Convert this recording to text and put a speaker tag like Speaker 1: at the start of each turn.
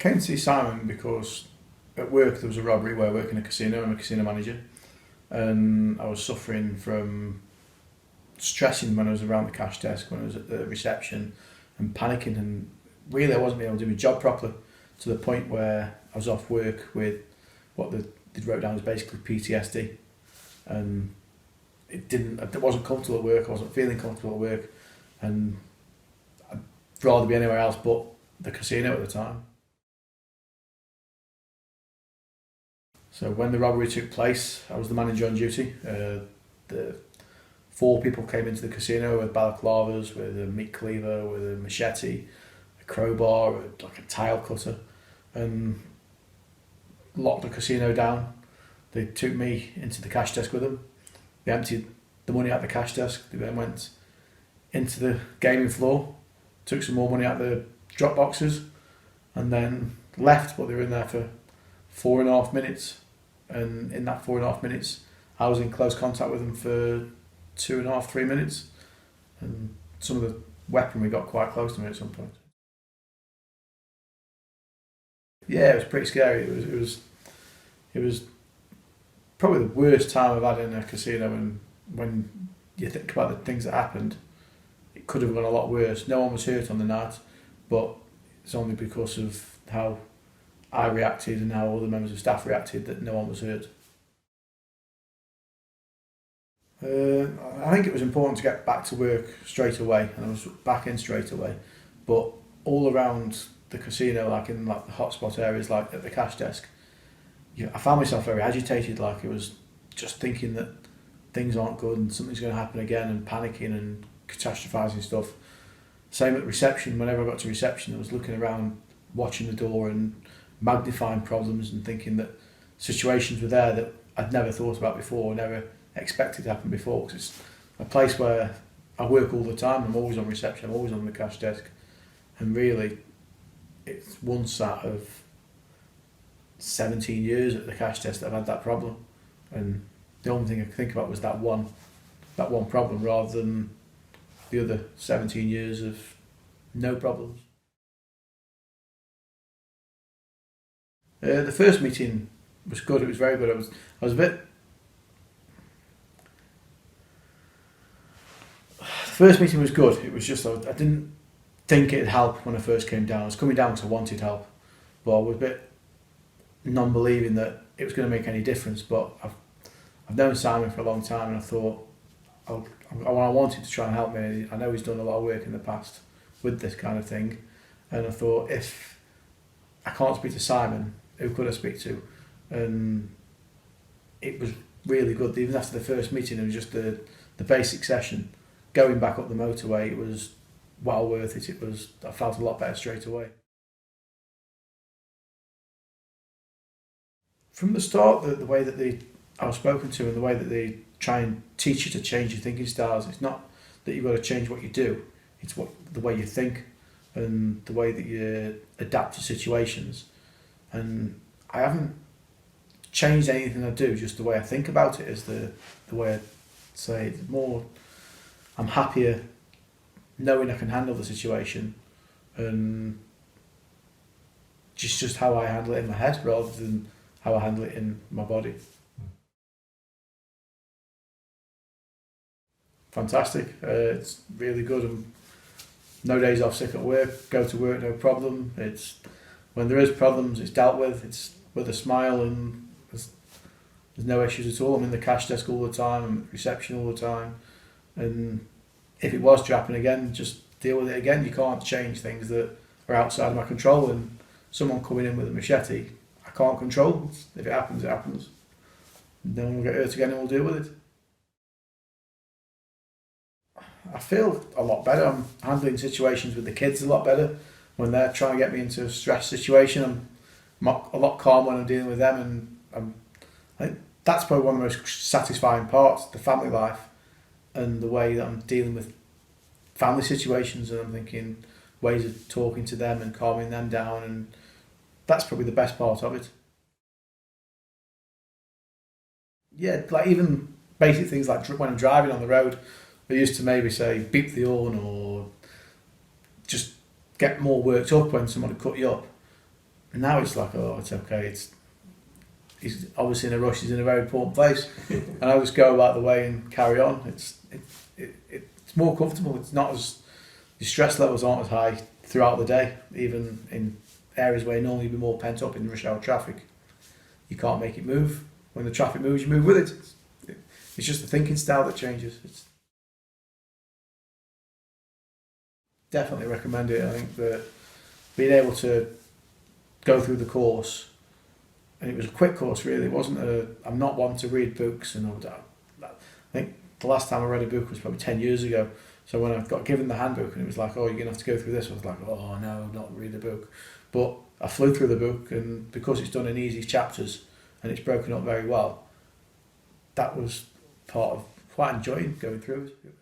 Speaker 1: came to see Simon because at work there was a robbery where I work in a casino. I'm a casino manager, and I was suffering from stressing when I was around the cash desk, when I was at the reception, and panicking, and really I wasn't being able to do my job properly, to the point where I was off work with what they wrote down as basically PTSD, and it wasn't comfortable at work. I wasn't feeling comfortable at work, and I'd rather be anywhere else but the casino at the time. So when the robbery took place, I was the manager on duty. The four people came into the casino with balaclavas, with a meat cleaver, with a machete, a crowbar, like a tile cutter, and locked the casino down. They took me into the cash desk with them. They emptied the money out the cash desk. They then went into the gaming floor, took some more money out the drop boxes, and then left. But they were in there for 4.5 minutes, and in that 4.5 minutes, I was in close contact with them for 2.5, 3 minutes, and some of the weaponry got quite close to me at some point. Yeah, it was pretty scary. It was probably the worst time I've had in a casino, and when you think about the things that happened, it could have gone a lot worse. No one was hurt on the night, but it's only because of how I reacted and how other members of staff reacted that no one was hurt. I think it was important to get back to work straight away, and I was back in straight away. But all around the casino, like in like the hotspot areas, like at the cash desk, I found myself very agitated. Like it was just thinking that things aren't good and something's going to happen again, and panicking and catastrophising stuff. Same at reception. Whenever I got to reception, I was looking around, watching the door, and magnifying problems and thinking that situations were there that I'd never thought about before, never expected to happen before. Because it's a place where I work all the time. I'm always on reception. I'm always on the cash desk, and really, it's once out of 17 years at the cash desk that I've had that problem, and the only thing I could think about was that one problem, rather than the other 17 years of no problems. The first meeting was good. It was very good. I was a bit. The first meeting was good. It was just I didn't think it'd help when I first came down. I was coming down because I wanted help, but I was a bit non-believing that it was going to make any difference. But I've known Simon for a long time, and I thought I wanted to try and help me. I know he's done a lot of work in the past with this kind of thing, and I thought, if I can't speak to Simon, who could I speak to? And it was really good. Even after the first meeting, it was just the basic session. Going back up the motorway, it was well worth it. I felt a lot better straight away. From the start, the way that I was spoken to, and the way that they try and teach you to change your thinking styles, it's not that you've got to change what you do, it's the way you think and the way that you adapt to situations. And I haven't changed anything I do, just the way I think about it is the way I say it. More, I'm happier knowing I can handle the situation, and just how I handle it in my head rather than how I handle it in my body. Fantastic. It's really good. No days off sick at work. Go to work, no problem. It's when there is problems, it's dealt with. It's with a smile, and there's no issues at all. I'm in the cash desk all the time. I'm at reception all the time, and if it was to happen again, just deal with it again. You can't change things that are outside of my control, and someone coming in with a machete, I can't control. If it happens, it happens. No one will get hurt again, and we'll deal with it. I feel a lot better. I'm handling situations with the kids a lot better. When they're trying to get me into a stress situation, I'm a lot calmer when I'm dealing with them, and I think that's probably one of the most satisfying parts, the family life, and the way that I'm dealing with family situations, and I'm thinking ways of talking to them and calming them down, and that's probably the best part of it. Yeah, like even basic things like when I'm driving on the road, I used to maybe say beep the horn, or just get more worked up when someone had cut you up. And now it's like, oh, it's okay. He's obviously in a rush. He's in a very important place, and I'll just go about the way and carry on. It's more comfortable. It's not as your stress levels aren't as high throughout the day, even in areas where you normally be more pent up in rush hour traffic. You can't make it move. When the traffic moves, you move with it. It's just the thinking style that changes. It's definitely recommend it. I think that being able to go through the course, and it was a quick course really. It wasn't I'm not one to read books, and I think the last time I read a book was probably 10 years ago. So when I got given the handbook and it was like, oh, you're going to have to go through this, I was like, oh no, not read the book. But I flew through the book, and because it's done in easy chapters and it's broken up very well, that was part of quite enjoying going through it.